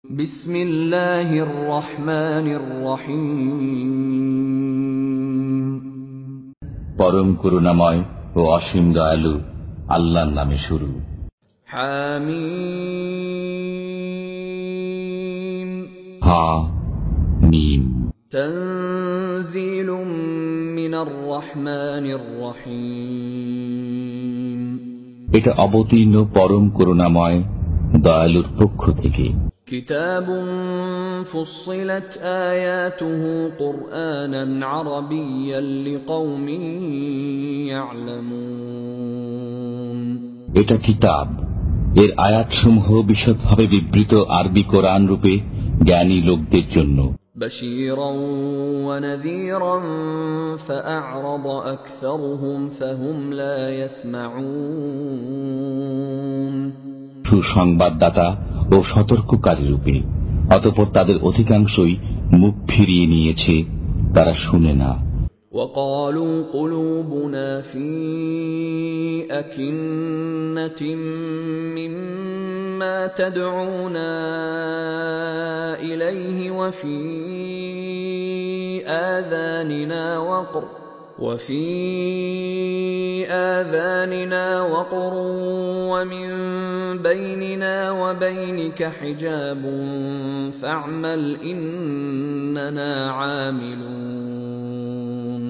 বিসমিল্লাহির রহমানির রহিম। পরম করুণাময় ও অসীম দয়ালু আল্লাহর নামে শুরু। হামিম। হামিম। তানজিলুম মিনার রহমানির রহিম। এটা অবতীর্ণ পরম করুণাময় দয়ালুর পক্ষ থেকে। কিতাবুন ফুসসিলাত আয়াতুহু কুরআনান আরাবিয়্যান লিকাওমিন ইয়া'লামুন। এটা কিতাব, এর আয়াতসমূহ বিশদভাবে বিবৃত আরবি কোরআন রূপে জ্ঞানী লোকদের জন্য। বাশীরান ওয়া নাযীরান ফাআ'রাদা আকসারুহুম ফাহুম লা ইয়াসমাউন। সুসংবাদদাতা ও সতর্ককারী রূপে, অতঃপর তাদের অধিকাংশই মুখ ফিরিয়ে নিয়েছে, তারা শুনে না। وقالوا قلوبنا في أكنة مما تدعونا إليه وفي آذاننا وقر ومن بيننا وبينك حجاب فاعمل إننا عاملون।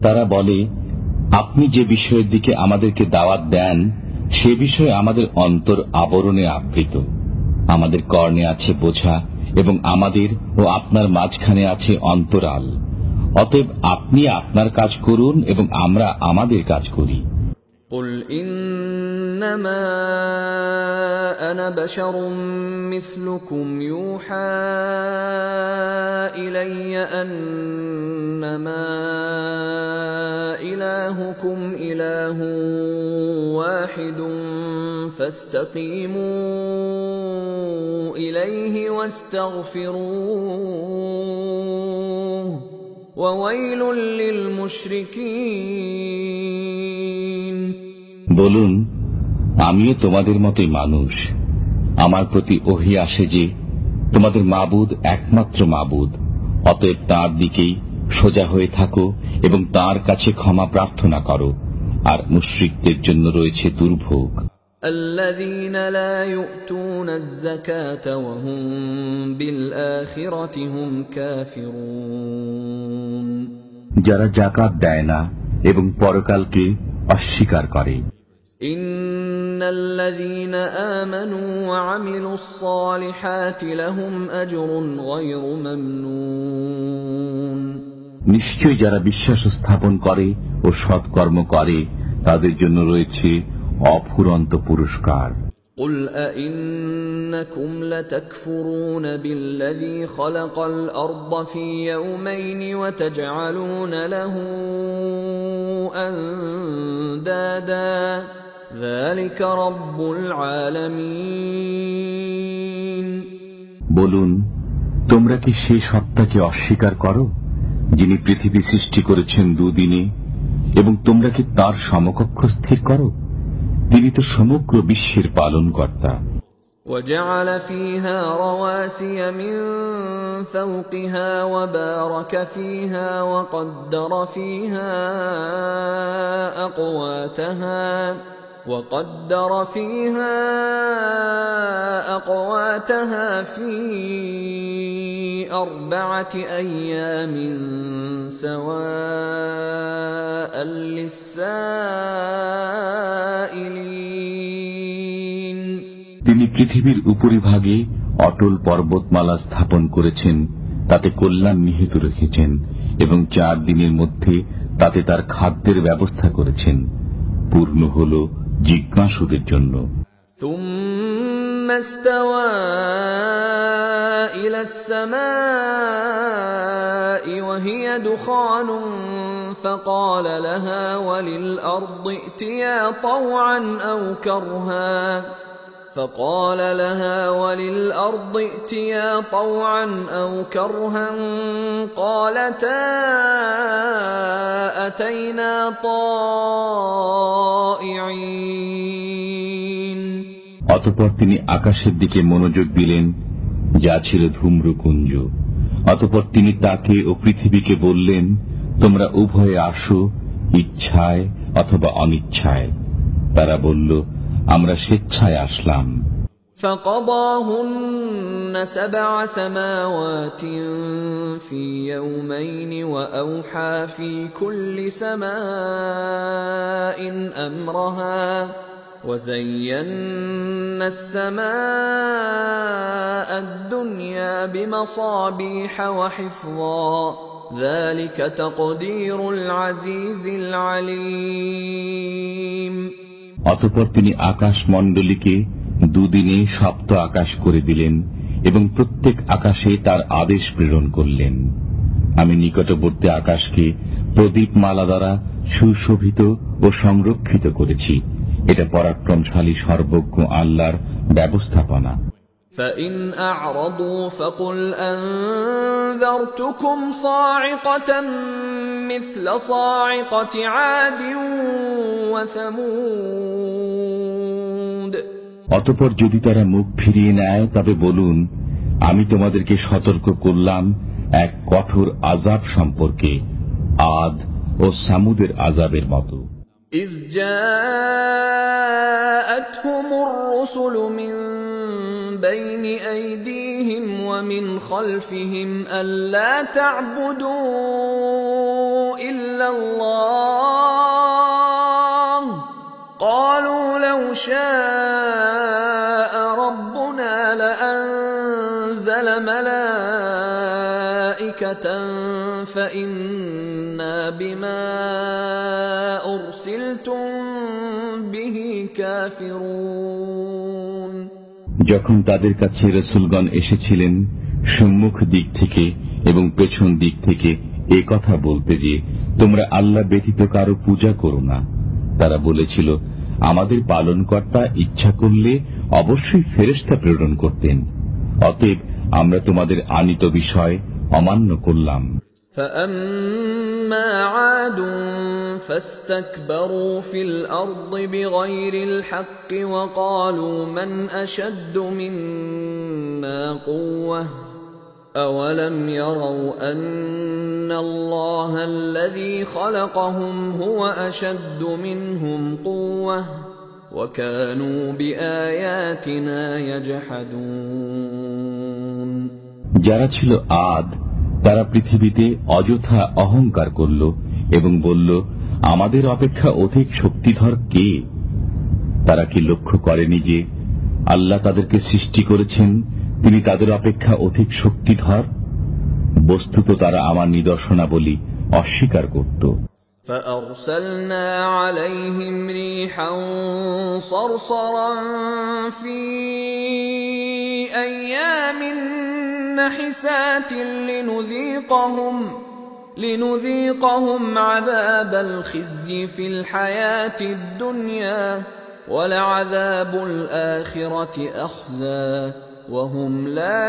তারা বলে, আপনি যে বিষয়ের দিকে আমাদেরকে দাওয়াত দেন সে বিষয়ে আমাদের অন্তর আবরণে আবৃত, আমাদের কর্ণে আছে বোঝা এবং আমাদের ও আপনার মাঝখানে আছে অন্তরাল। অতএব আপনি আপনার কাজ করুন এবং আমরা আমাদের কাজ করি। قل إنما أنا بشر مثلكم يوحى إلي أنما إلهكم إله واحد فاستقيموا إليه واستغفروه وويل للمشركين। বলুন, আমিও তোমাদের মতোই মানুষ। আমার প্রতি ওহী আসে যে তোমাদের মাবুদ একমাত্র মাবুদ, অতএব তাঁর দিকেই সোজা হয়ে থাকো এবং তাঁর কাছে ক্ষমা প্রার্থনা করো, আর মুশরিকদের জন্য রয়েছে দুর্ভোগ। الذين لا يؤتون الزكاة وهم بالآخرة هم كافرون। যারা যাকাত দেয় না এবং পরকালকে অস্বীকার করে। إن الذين آمنوا وعملوا الصالحات لهم أجر غير ممنون। নিশ্চয় যারা বিশ্বাস স্থাপন করে ও সৎকর্ম করে তাদের জন্য রয়েছে অফুরন্ত পুরস্কার। قل أئنكم لتكفرون بالذي خلق الأرض في يومين وتجعلون له أندادا ذلك رب العالمين। বলুন, তোমরা কি সেই সত্তাকে অস্বীকার করো যিনি পৃথিবী সৃষ্টি করেছেন দুদিনে, এবং তোমরা কি তার সমকক্ষ স্থির করো? তিনি তো সমগ্র বিশ্বের পালনকর্তা। وجعل فيها رواسي من فوقها وبارك فيها وقدر فيها أقواتها في 4 أيام سواء للسائلين। তিনি পৃথিবীর উপরিভাগে অটল পর্বতমালা স্থাপন করেছেন, তাতে কল্যাণ নিহিত রেখেছেন এবং 4 দিনের মধ্যে তাতে তার খাদ্যের ব্যবস্থা করেছেন, পূর্ণ হল জিজ্ঞাসুদের জন্য। ثم استوى إلى السماء وهي دخان فقال لها وللأرض ائتيا طوعا أو كرها فقال لها وللأرض ائتيا طوعا أو كرها قالتا أتينا طائعين। অতঃপর তিনি আকাশের দিকে মনোযোগ দিলেন যা ছিল ধূম্রকুঞ্জ। অতঃপর তিনি তাকে ও পৃথিবীকে বললেন, তোমরা উভয়ে আসো, ইচ্ছায় অথবা অনিচ্ছায়। তারা বলল, আমরা স্বেচ্ছায় আসলাম। فقضاهن 7 سماوات في يومين وأوحى في كل سماء أمرها وزينا السماء الدنيا بمصابيح وحفظا ذلك تقدير العزيز العليم। অতঃপর তিনি আকাশমণ্ডলীকে দুদিনে 7 আকাশ করে দিলেন এবং প্রত্যেক আকাশে তার আদেশ প্রেরণ করলেন। আমি নিকটবর্তী আকাশকে প্রদীপমালা দ্বারা সুশোভিত ও সংরক্ষিত করেছি। এটা পরাক্রমশালী সর্বজ্ঞ আল্লাহর ব্যবস্থাপনা। فإن أعرضوا فقل أنذرتكم صاعقة مثل صاعقة عاد وثمود। অতঃপর যদি তারা মুখ ফিরিয়ে নেয় তবে বলুন, আমি তোমাদেরকে সতর্ক করলাম এক কঠোর আযাব সম্পর্কে, আদ ও সামুদের আযাবের মতো। إذ جاءتهم الرسل من بين أيديهم ومن خلفهم ألا تعبدوا إلا الله قالوا لو شاء ربنا لأنزل ملائكة فإنا بما أرسلتم به كافرون। যখন তাদের কাছে রাসূলগণ এসেছিলেন সম্মুখ দিক থেকে এবং পেছন দিক থেকে এই কথা বলতে যে তোমরা আল্লাহ ব্যতীত কারো পূজা করো না, তারা বলেছিল, আমাদের পালনকর্তা ইচ্ছা করলে অবশ্যই ফেরেশতা প্রেরণ করতেন, অতএব আমরা তোমাদের আনিত বিষয় অমান্য করলাম। فأما عاد فاستكبروا في الأرض بغير الحق وقالوا من أشد منا قوة أولم يروا أن الله الذي خلقهم هو أشد منهم قوة وكانوا بآياتنا يجحدون। যারা ছিল আদ তারা পৃথিবীতে অযথা অহংকার করল এবং বলল, আমাদের অপেক্ষা অধিক শক্তিধর কে? তারা কি লক্ষ্য করেনি যে আল্লাহ তাদেরকে সৃষ্টি করেছেন, তিনি তাদের অপেক্ষা অধিক শক্তিধর? বস্তুত তারা আমার নিদর্শনাবলী অস্বীকার করত। فأرسلنا عليهم ريحا صرصرا في أيام نحسات لنذيقهم عذاب الخزي في الحياة الدنيا ولعذاب الآخرة أخزى وهم لا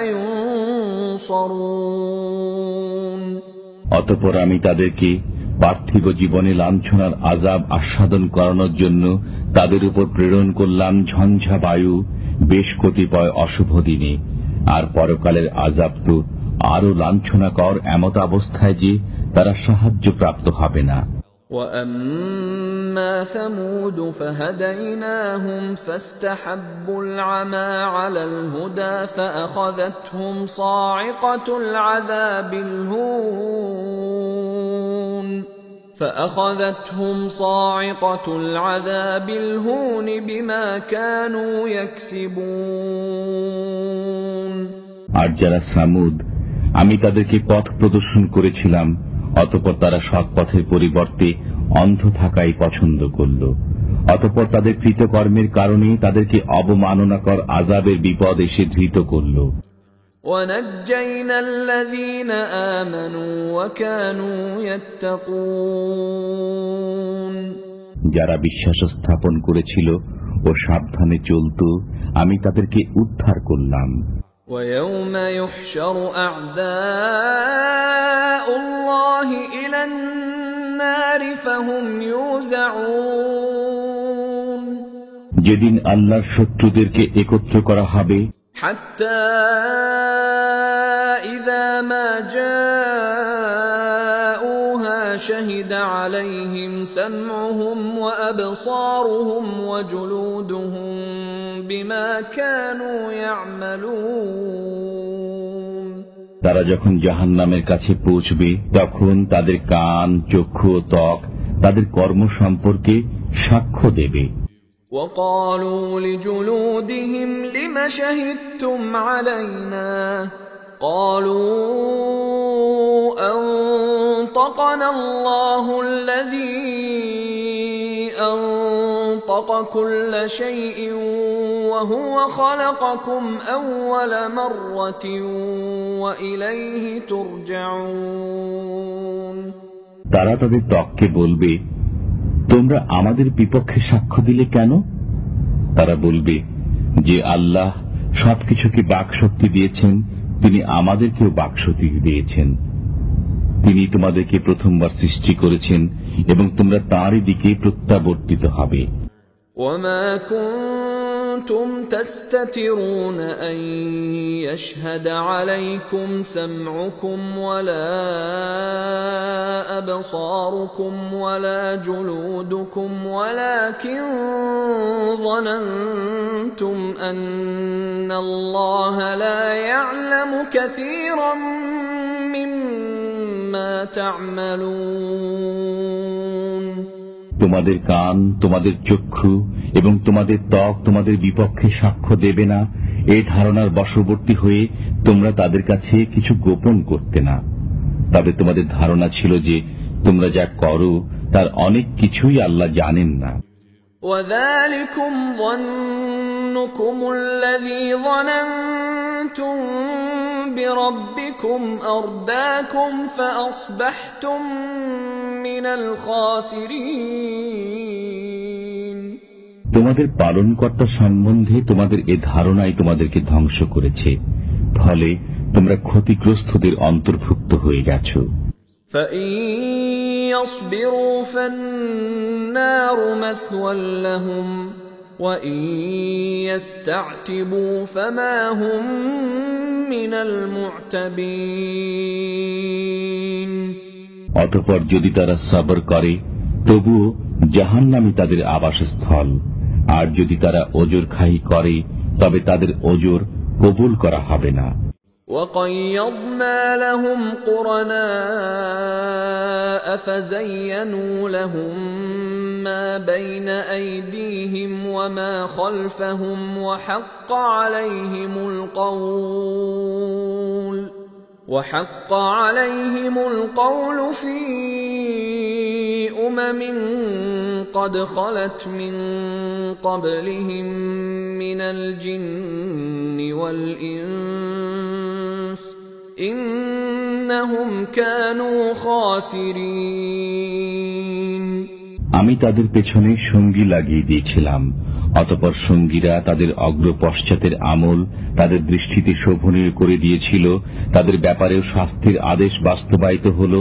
ينصرون। অতঃপর আমি তাদেরকে পার্থিব জীবনে লাঞ্ছনার আযাব আস্বাদন করানোর জন্য তাদের উপর প্রেরণ করলাম ঝঞ্ঝা বায়ু বেশ কতিপয় অশুভ দিনে, আর পরকালের আযাব তো আরো লাঞ্ছনাকর এমত অবস্থায় যে তারা সাহায্য প্রাপ্ত হবে না। وَأَمَّا ثَمُودُ فَهَدَيْنَاهُمْ فَاسْتَحَبُّوا الْعَمَى عَلَى الْهُدَى فَأَخَذَتْهُمْ صَاعِقَةُ الْعَذَابِ الْهُونِ بِمَا كَانُوا يَكْسِبُونَ। আর যারা সামুদ, আমি তাদেরকে পথ প্রদর্শন করেছিলাম, অতঃপর তারা সৎ পথের পরিবর্তে অন্ধ থাকাই পছন্দ করল। অতঃপর তাদের কৃতকর্মের কারণে তাদেরকে অবমাননাকর আযাবের বিপদ এসে ধৃত করল। وَنَجَّيْنَا الَّذِينَ آمَنُوا وَكَانُوا يَتَّقُونَ। যারা বিশ্বাস স্থাপন করেছিল ও সাবধানে চলত, আমি তাদেরকে উদ্ধার করলাম। وَيَوْمَ يُحْشَرُ أَعْدَاءُ اللَّهِ إِلَى النَّارِ فَهُمْ يُوزَعُونَ। যেদিন আল্লাহর শত্রুদেরকে একত্র করা হবে حتى إذا ما جاءوها شهد عليهم سمعهم وأبصارهم وجلودهم بما كانوا يعملون তারা যখন জাহান্নামের কাছে পৌঁছবে তখন তাদের কান, চক্ষু ও ত্বক তাদের কর্ম সম্পর্কে সাক্ষ্য দেবে। وقالوا لجلودهم لم شهدتم علينا قالوا أنطقنا الله الذي أنطق كل شيء وهو خلقكم أول مرة وإليه ترجعون তারা তাদের ত্বককে বলবে, তোমরা আমাদের বিপক্ষে সাক্ষ্য দিলে কেন? তারা বলবে যে আল্লাহ সবকিছুকে বাকশক্তি দিয়েছেন, তিনি আমাদেরকেও বাকশক্তি দিয়েছেন। তিনি তোমাদেরকে প্রথমবার সৃষ্টি করেছেন এবং তোমরা তাঁরই দিকে প্রত্যাবর্তিত হবে। وما كنتم تستترون أن يشهد عليكم سمعكم ولا أبصاركم ولا جلودكم ولكن ظننتم أن الله لا يعلم كثيرا مما تعملون তোমাদের কান, তোমাদের চক্ষু এবং তোমাদের ত্বক তোমাদের বিপক্ষে সাক্ষ্য দেবে না, এই ধারণার বশবর্তী হয়ে তোমরা তাদের কাছে কিছু গোপন করতে না। তবে তোমাদের ধারণা ছিল যে তোমরা যা করো তার অনেক কিছুই আল্লাহ জানেন না। وذلكم ظنكم الذي ظننتم بربكم أرداكم فأصبحتم من الخاسرين তোমাদের পালনকর্তা সম্বন্ধে তোমাদের এ ধারণাই তোমাদেরকে ধ্বংস করেছে, ফলে তোমরা ক্ষতিগ্রস্তদের অন্তর্ভুক্ত হয়ে গেছো। فإن يصبروا فالنار مثوى لهم وإن يستعتبوا فما هم من المعتبين অতঃপর যদি তারা সবর করে তবুও জাহান্নামই তাদের আবাসস্থল, আর যদি তারা ওজর খাহি করে তবে তাদের ওজর কবুল করা হবে না। وَقَيَّضْنَا لَهُمْ قُرَنَاءَ فَزَيَّنُوا لَهُم مَّا بَيْنَ أَيْدِيهِمْ وَمَا خَلْفَهُمْ وَحَقَّ عَلَيْهِمُ الْقَوْلُ فِي أُمَمٍ قَدْ خَلَتْ مِن قَبْلِهِم مِّنَ الْجِنِّ وَالْإِنسِ إِنَّهُمْ كَانُوا خَاسِرِينَ আমি তাদের পেছনে সঙ্গী লাগিয়ে দিয়েছিলাম, অতঃপর সঙ্গীরা তাদের অগ্রপশ্চাতের আমল তাদের দৃষ্টিতে শোভনীয় করে দিয়েছিল। তাদের ব্যাপারেও শাস্তির আদেশ বাস্তবায়িত হল,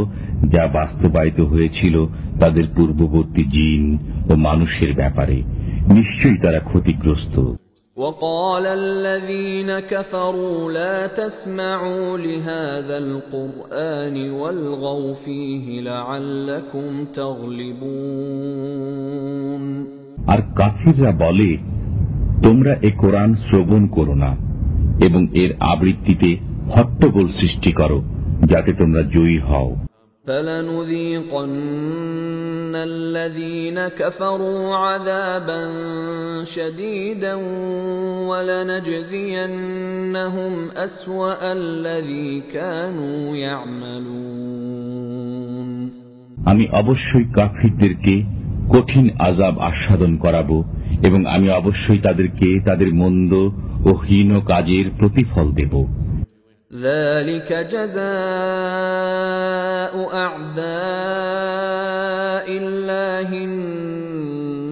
যা বাস্তবায়িত হয়েছিল তাদের পূর্ববর্তী জিন ও মানুষের ব্যাপারে। নিশ্চয়ই তারা ক্ষতিগ্রস্ত। وقال الذين كفروا لا تسمعوا لهذا القرآن والغوا فيه لعلكم تغلبون আর কাফিররা বলে, তোমরা এ কোরআন শ্রবণ করো না এবং এর আবৃত্তিতে হট্টগোল সৃষ্টি করো, যাতে তোমরা জয়ী হও। فَلَنُذِيقَنَّ الَّذِينَ كَفَرُوا عَذَابًا شَدِيدًا وَلَنَجْزِيَنَّهُمْ أَسْوَأَ الَّذِي كَانُوا يَعْمَلُونَ আমি অবশ্যই কাফিরদেরকে কঠিন আযাব আস্বাদন করাবো এবং আমি অবশ্যই তাদেরকে তাদের মন্দ ও হীন কাজের প্রতিফল দেব। ذلك جزاء أعداء الله النار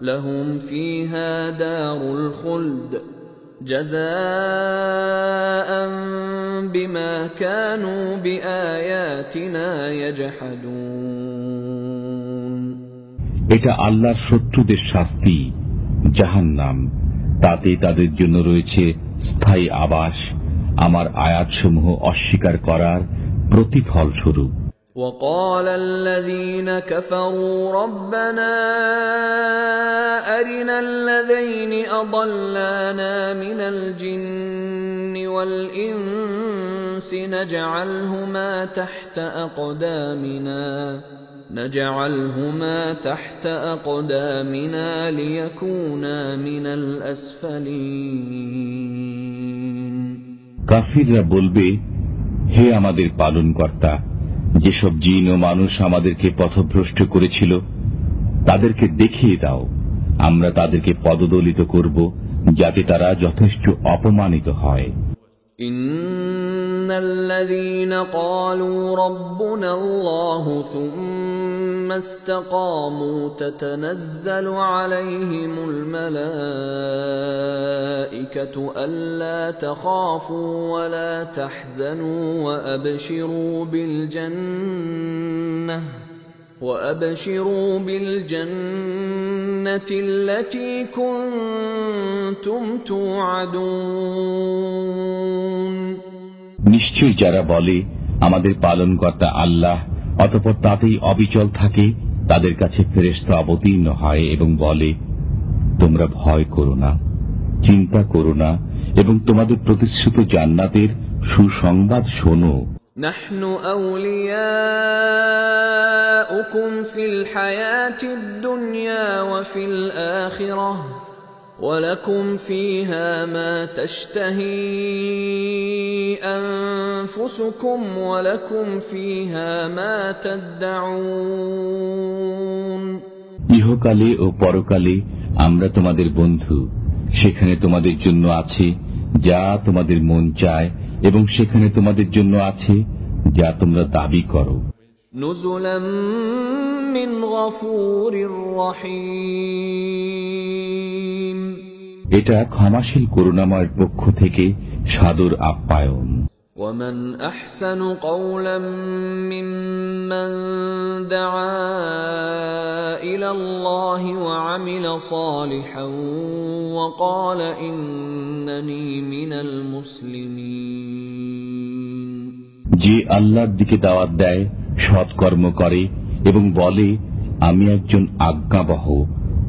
لهم فيها دار الخلد جزاء بما كانوا بآياتنا يجحدون এটা আল্লাহর শত্রুদের শাস্তি, জাহান্নাম, তাতে তাদের জন্য রয়েছে স্থায়ী আবাস, আমার আয়াতসমূহ অস্বীকার করার প্রতিফল স্বরূপ। وقال الذين كفروا ربنا أرنا الذين أضلانا من الجن والإنس نجعلهما تحت أقدامنا ليكونا من الأسفلين। কাফিররা বলবে, হে আমাদের পালনকর্তা, যেসব জিন ও মানুষ আমাদেরকে পথভ্রষ্ট করেছিল তাদেরকে দেখিয়ে দাও, আমরা তাদেরকে পদদলিত করব যাতে তারা যথেষ্ট অপমানিত হয়। ইন্নাল্লাযীনা ক্বালু রাব্বুনা আল্লাহু থুম্মা ইসতাকামু তাতানাজ্জালু আলাইহিমুল মালাঈকাতু আল্লা তাখাফু ওয়া লা তাহজানু وأبشروا بالجنة التي كنتم توعدون। নিশ্চয় যারা বলে আমাদের পালনকর্তা আল্লাহ, অতঃপর তাতেই অবিচল থাকে, তাদের কাছে ফেরেশতা অবতীর্ণ হয় এবং বলে, তোমরা ভয় করো না, চিন্তা করো না, এবং তোমাদের প্রতিশ্রুত জান্নাতের সুসংবাদ শোনো। নাহনু আউলিয়াউকুম ফিল হায়াতিদ দুনিয়া ওয়া ফিল আখিরাহ ওয়া লাকুম ফিহা মা তাশতাহি আনফুসুকুম ওয়া লাকুম ফিহা মা তাদউন। ইহকালে ও পরকালে আমরা তোমাদের বন্ধু, সেখানে তোমাদের জন্য আছে যা তোমাদের মন চায়, এবং সেখানে তোমাদের জন্য আছে যা তোমরা দাবি করো। নুজুলাম মিন গফুরির রহিম। এটা ক্ষমাশীল করুণাময়ের পক্ষ থেকে সাদর আপ্যায়ন। ومن أحسن قولا ممن دعا إلى الله وعمل صالحا وقال إنني من المسلمين। যে আল্লাহর দিকে দাওয়াত দেয়, সৎকর্ম করে এবং বলে আমি একজন আজ্ঞাবহ,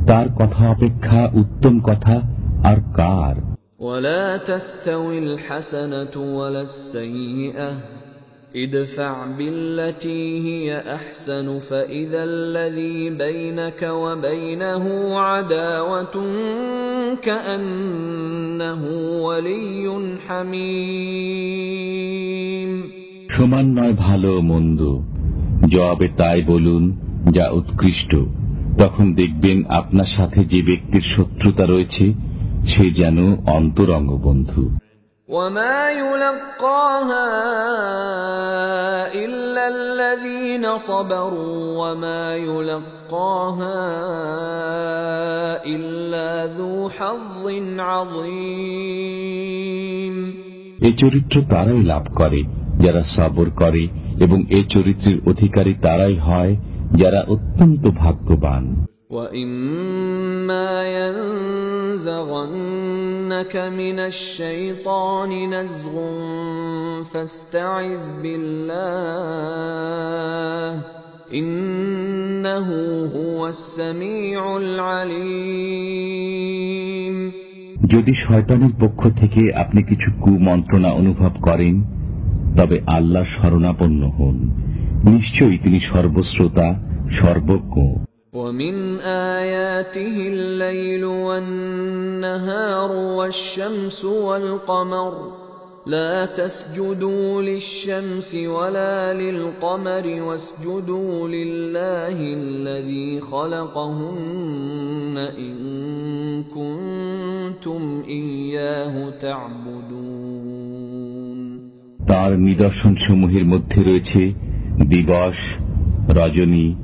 তার কথা অপেক্ষা উত্তম কথা আর কার? ولا تستوي الحسنة ولا السيئة ادفع بالتي هي أحسن فإذا الذي بينك وبينه عداوة كأنه ولي حميم। সমান নয় ভালো মন্দ, জবাবে তাই বলুন যা উৎকৃষ্ট, তখন দেখবেন আপনার সাথে যে ব্যক্তির শত্রুতা রয়েছে সে যেন অন্তরঙ্গ বন্ধু। وما يلقاها إلا الذين صبروا وما يلقاها إلا ذو حظ عظيم। এই চরিত্র তারাই লাভ করে যারা সবর করে, এবং এই চরিত্রের অধিকারী তারাই হয় যারা অত্যন্ত ভাগ্যবান। وَإِمَّا يَنزَغَنَّكَ مِنَ الشَّيْطَانِ نَزْغٌ فَاسْتَعِذْ بِاللَّهِ إِنَّهُ هُوَ السَّمِيعُ الْعَلِيمُ। যদি শয়তানের পক্ষ থেকে আপনি কিছু কুমন্ত্রণা অনুভব করেন, তবে আল্লাহ শরণাপন্ন হন, নিশ্চয়ই তিনি সর্বশ্রোতা, সর্বজ্ঞ। وَمِنْ آيَاتِهِ اللَّيْلُ وَالنَّهَارُ وَالشَّمْسُ وَالْقَمَرُ لَا تَسْجُدُوا لِلشَّمْسِ وَلَا لِلْقَمَرِ وَاسْجُدُوا لِلَّهِ الَّذِي خَلَقَهُنَّ إِن كُنتُمْ إِيَّاهُ تَعْبُدُونَ। তার নিদর্শনসমূহের মধ্যে রয়েছে দিবস, রজনী,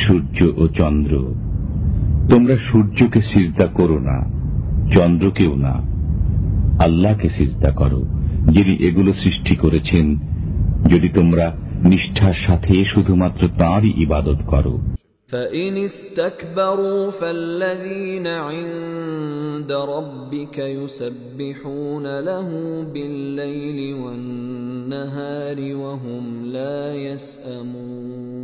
সূর্য ও চন্দ্র। তোমরা সূর্যকে সিজদা করো না, চন্দ্রকেও না, আল্লাহকে সিজদা করো যিনি এগুলো সৃষ্টি করেছেন, যদি তোমরা নিষ্ঠার সাথে শুধুমাত্র তাঁরই ইবাদত করো। فإن استكبروا فالذين عند ربك يسبحون له بالليل والنهار وهم لا يسأمون।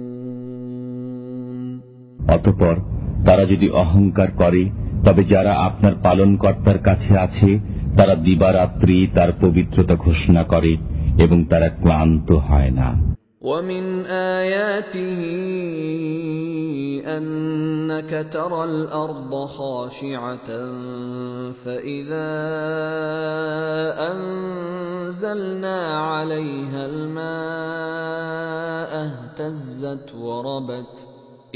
অতঃপর তারা যদি অহংকার করে তবে যারা আপনার পালনকর্তার কাছে আছে তারা দিবারাত্রি তার পবিত্রতা ঘোষণা করে এবং তারা ক্লান্ত হয় না। ومن آياته أنك ترى الأرض خاشعة فإذا أنزلنا عليها الماء اهتزت وربت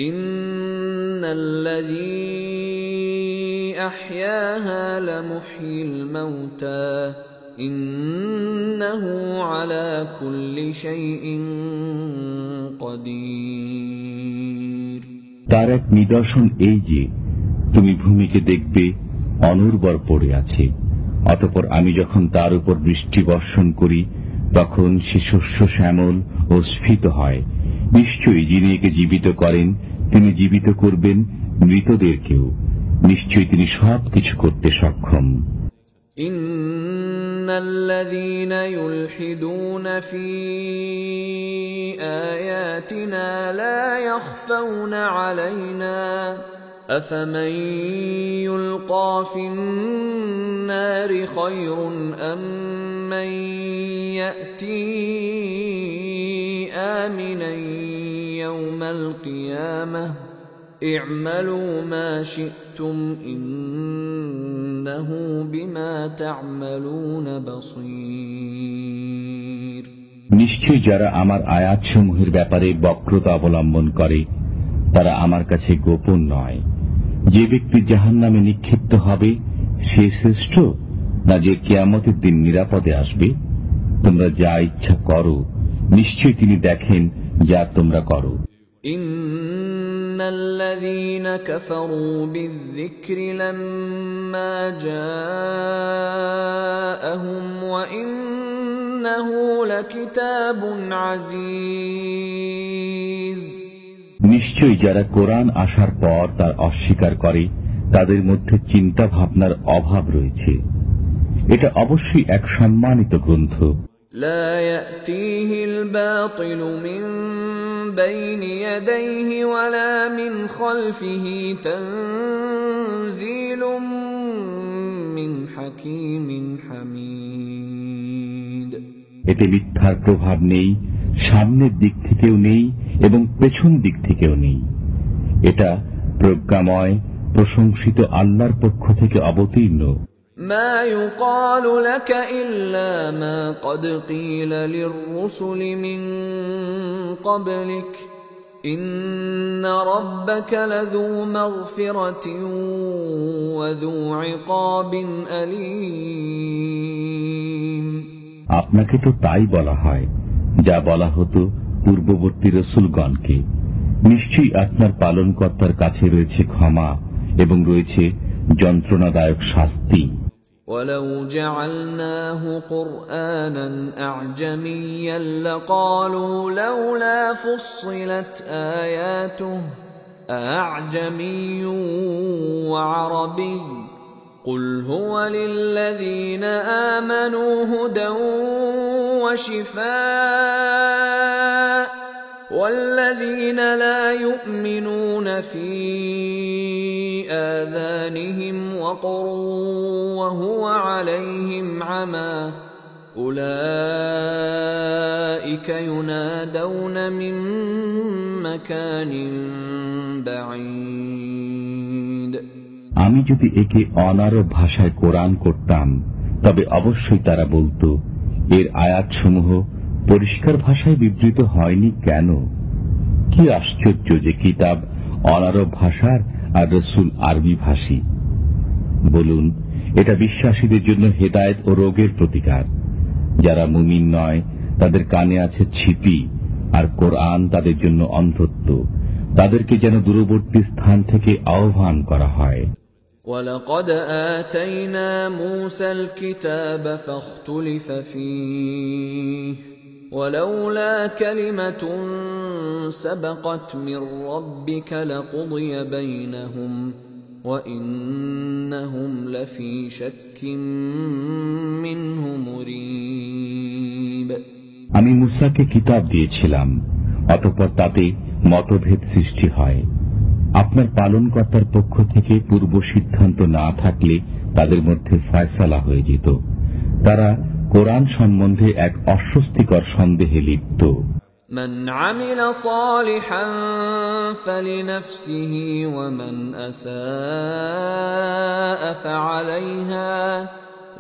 إن الذي أحياها لمحيي الموتى إنه على كل شيء قدير। তার এক নিদর্শন এই যে তুমি ভূমিকে দেখবে অনুর্বর পড়ে আছে, অতঃপর আমি যখন তার উপর বৃষ্টি বর্ষণ করি তখন সে শস্য শ্যামল ও স্ফীত হয়। নিশ্চয়ই যিনি একে জীবিত করেন তিনি জীবিত করবেন মৃতদেরকেও, নিশ্চয়ই তিনি সবকিছু করতে সক্ষম। إن الذين يلحدون في آياتنا لا يخفون علينا أفمن يلقى في النار خير أم من يأتي آمنا يوم القيامة اعملوا ما شئتم إنه بما تعملون بصير। নিশ্চয় যারা আমার আয়াতসমূহের ব্যাপারে বক্রতা অবলম্বন করে তারা আমার কাছে গোপন নয়। যে ব্যক্তি জাহান্নামে নিক্ষিপ্ত হবে সে শ্রেষ্ঠ না যে কিয়ামতের দিন নিরাপদে আসবে? তোমরা যা ইচ্ছা করো, নিশ্চয় তিনি দেখেন যা তোমরা করো। إن الذين كفروا بالذكر لما جاءهم وإنه لكتاب عزيز। নিশ্চয় যারা কোরআন আসার পর তার অস্বীকার করে তাদের মধ্যে চিন্তা ভাবনার অভাব রয়েছে। এটা অবশ্যই এক সম্মানিত গ্রন্থ। لا يأتيه الباطل من بين يديه ولا من خلفه تنزيل من حكيم حميد। এতে মিথ্যার প্রভাব নেই, সামনের দিক থেকেও নেই এবং পেছন দিক থেকেও নেই। এটা প্রজ্ঞাময় প্রশংসিত আল্লাহর পক্ষ থেকে অবতীর্ণ। ما يقال لك إلا ما قد قيل للرسل من قبلك إن ربك لذو مغفرة وذو عقاب أليم। আপনাকে তো তাই বলা হয় যা বলা হতো পূর্ববর্তী রসুলগণকে, নিশ্চয়ই আপনার পালনকর্তার কাছে রয়েছে ক্ষমা এবং রয়েছে যন্ত্রণাদায়ক শাস্তি। ولو جعلناه قرآنا أعجميا لقالوا لولا فصلت آياته أأعجمي وعربي قل هو للذين آمنوا هدى وشفاء والذين لا يؤمنون في آذانهم وقر وهو عليهم عمى أولئك ينادون من مكان بعيد। আমি যদি একে অনারব ভাষায় কোরআন করতাম তবে অবশ্যই তারা বলতো এর আয়াতসমূহ পরিষ্কার ভাষায় বিবৃত হয়নি কেন? কি আশ্চর্য যে কিতাব অনারব ভাষার আর রসুল আরবি ভাষী। বলুন, এটা বিশ্বাসীদের জন্য হেদায়েত ও রোগের প্রতিকার। যারা মুমিন নয় তাদের কানে আছে ছিপি আর কোরআন তাদের জন্য অন্ধত্ব। তাদেরকে যেন দূরবর্তী স্থান থেকে আহ্বান করা হয়। وَلَقَدْ آتَيْنَا مُوسَى الْكِتَابَ فَاخْتُلِفَ فِيهِ ولولا كلمة سبقت من ربك لقضي بينهم وإنهم لفي شك منه مريب। আমি মুসাকে কিতাব দিয়েছিলাম, অতঃপর তাতে মতভেদ সৃষ্টি হয়। আপনার পালনকর্তার পক্ষ থেকে পূর্ব সিদ্ধান্ত না থাকলে তাদের মধ্যে ফয়সালা হয়ে যেত। তারা কোরআন সম্বন্ধে এক অস্বস্তিকর সন্দেহে লিপ্ত। من عمل صالحا فلنفسه ومن أساء فعليها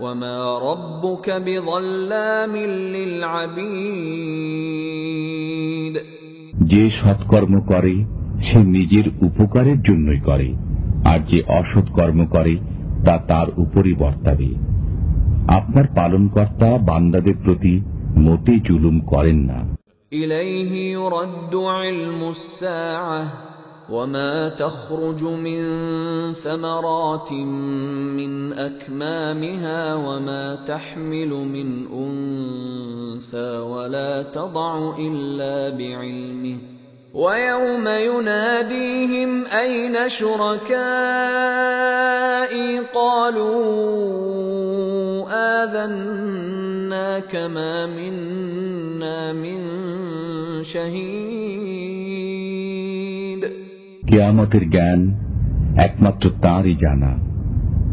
وما ربك بظلام للعبيد। যে সৎকর্ম করে সে নিজের উপকারের জন্যই করে, আর যে অসৎ কর্ম করে তা তার উপরই বর্তাবে। আপনার পালনকর্তা বান্দাদের প্রতি মোটেই জুলুম করেন না। إليه يرد علم الساعة وما تخرج من ثمرات من أكمامها وما تحمل من أنثى ولا تضع إلا بعلمه ويوم يناديهم أين شركائي قالوا آذناك ما منا من شهيد। কিয়ামতের জ্ঞান একমাত্র তাঁরই জানা।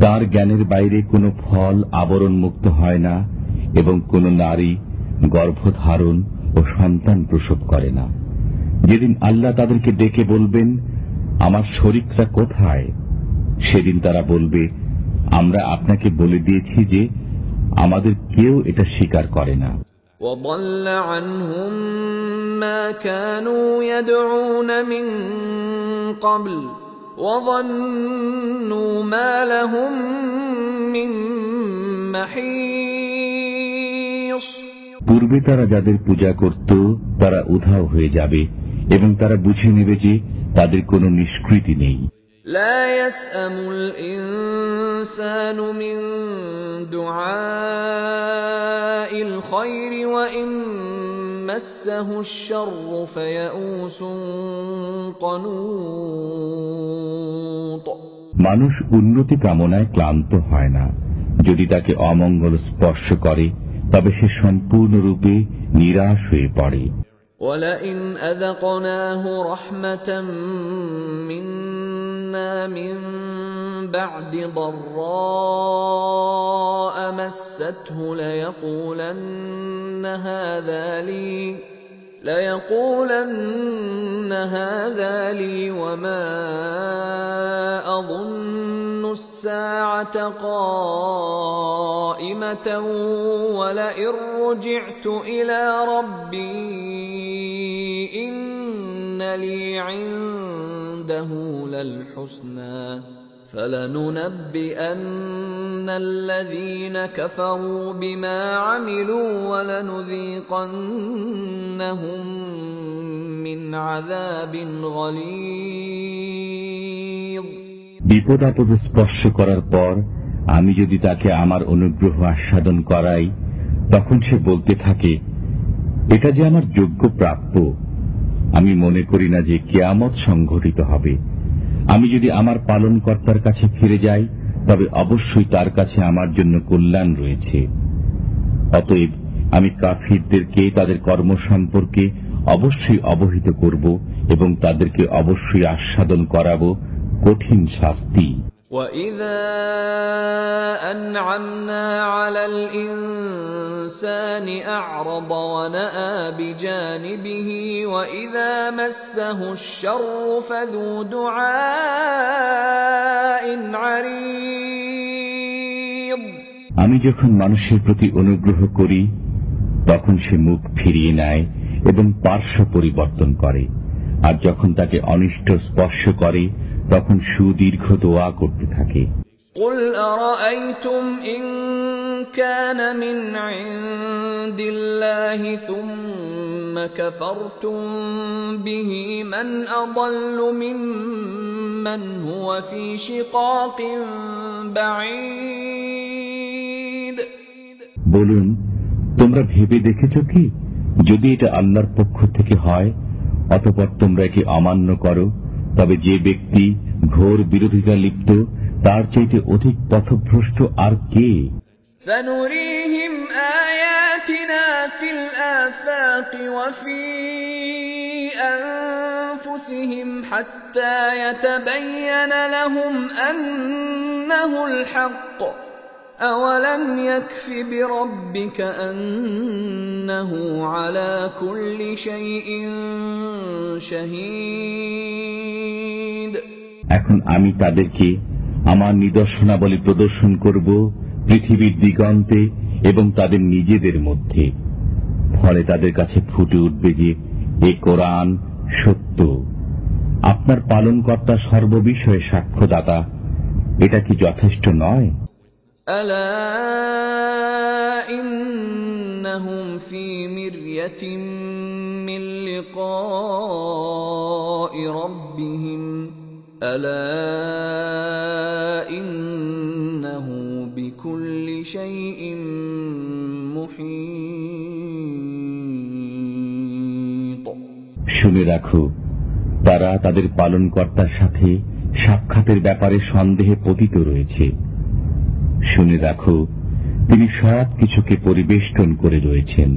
তার জ্ঞানের বাইরে কোনো ফল আবরণ মুক্ত হয় না এবং কোনো নারী গর্ভধারণ ও সন্তান প্রসব করে না। যেদিন আল্লাহ তাদেরকে ডেকে বলবেন, আমার শরীকরা কোথায়, সেদিন তারা বলবে, আমরা আপনাকে বলে দিয়েছি যে আমাদের কেউ এটা স্বীকার করে না। وضل عنهم ما كانوا يدعون من قبل وظنوا ما لهم من محيص। পূর্বে তারা যাদের পূজা করত তারা উধাও হয়ে যাবে এবং তারা বুঝে নেবে যে তাদের কোনো নিষ্কৃতি নেই। لا يسأم الإنسان من دعاء الخير وإن مسه الشر فيئوس قنوط। মানুষ উন্নতি কামনায় ক্লান্ত হয় না, যদি তাকে অমঙ্গল স্পর্শ করে তবে সে সম্পূর্ণরূপে নিরাশ হয়ে পড়ে। وَلَئِنْ أَذَقْنَاهُ رَحْمَةً مِنَّا مِنْ بَعْدِ ضَرَّاءَ مَسَّتْهُ لَيَقُولَنَّ هَذَا لِي وَمَا أَظُنُّ السَّاعَةَ قَائِمَةً وَلَئِن رُّجِعْتُ إِلَى رَبِّي إِنَّ لِي عِندَهُ لَلْحُسْنَى فَلَنُنَبِّئَنَّ الَّذِينَ كَفَرُوا بِمَا عَمِلُوا وَلَنُذِيقَنَّهُم مِّنْ عَذَابٍ غَلِيظٍ। বিপদ আপদ স্পর্শ করার পর আমি যদি তাকে আমার অনুগ্রহ আস্বাদন করাই, তখন সে বলতে থাকে, এটা যে আমার যোগ্য প্রাপ্য। আমি মনে করি না যে কিয়ামত সংঘটিত হবে। আমি যদি আমার পালনকর্তার কাছে ফিরে যাই তবে অবশ্যই তার কাছে আমার জন্য কল্যাণ রয়েছে। অতএব আমি কাফিরদেরকে তাদের কর্ম সম্পর্কে অবশ্যই অবহিত করব এবং তাদেরকে অবশ্যই আস্বাদন করাব কঠিন শাস্তি। وَإِذَا أَنْعَمْنَا عَلَى الْإِنسَانِ أَعْرَضَ وَنَأَىٰ بِجَانِبِهِ وَإِذَا مَسَّهُ الشَّرُّ فَذُو دُعَاءٍ عَرِيضٍ। আমি যখন মানুষের প্রতি অনুগ্রহ করি তখন সে মুখ ফিরিয়ে নেয় এবং পার্শ্ব পরিবর্তন করে, আর যখন তাকে অনিষ্ট স্পর্শ করে তখন সুদীর্ঘ দোয়া করতে থাকে। قُلْ أَرَأَيْتُمْ إِنْ كَانَ مِنْ عِنْدِ اللَّهِ ثُمَّ كَفَرْتُمْ بِهِ مَنْ أَضَلُّ مِمَّنْ هُوَ فِي شِقَاقٍ بَعِيدٍ। বলুন, তোমরা ভেবে দেখেছ কি যদি এটা আল্লাহর পক্ষ থেকে হয় অতঃপর তোমরা একে অমান্য করো, তবে যে ব্যক্তি ঘোর বিরোধিতা লিপ্ত তার চাইতে অধিক পথভ্রষ্ট আর কে? سنريهم آياتنا في الآفاق وفي أنفسهم حتى يتبين لهم أنه الحق أولم يكف بربك أنه على كل شيء شهيد। এখন আমি তাদেরকে আমার নিদর্শনাবলী প্রদর্শন করব পৃথিবীর দিগন্তে এবং তাদের নিজেদের মধ্যে, ফলে তাদের কাছে ফুটে উঠবে যে এই কোরআন সত্য। আপনার পালনকর্তা সর্ববিষয়ে সাক্ষ্যদাতা, এটা কি যথেষ্ট নয়? ألا إنهم في مرية من لقاء ربهم ألا إنه بكل شيء محيط। শুনে রাখো, তারা তাদের পালনকর্তার সাথে সাক্ষাতের ব্যাপারে সন্দেহে পতিত রয়েছে। শুনে রাখো, তিনি সব কিছুকে পরিবেষ্টন করে রয়েছেন।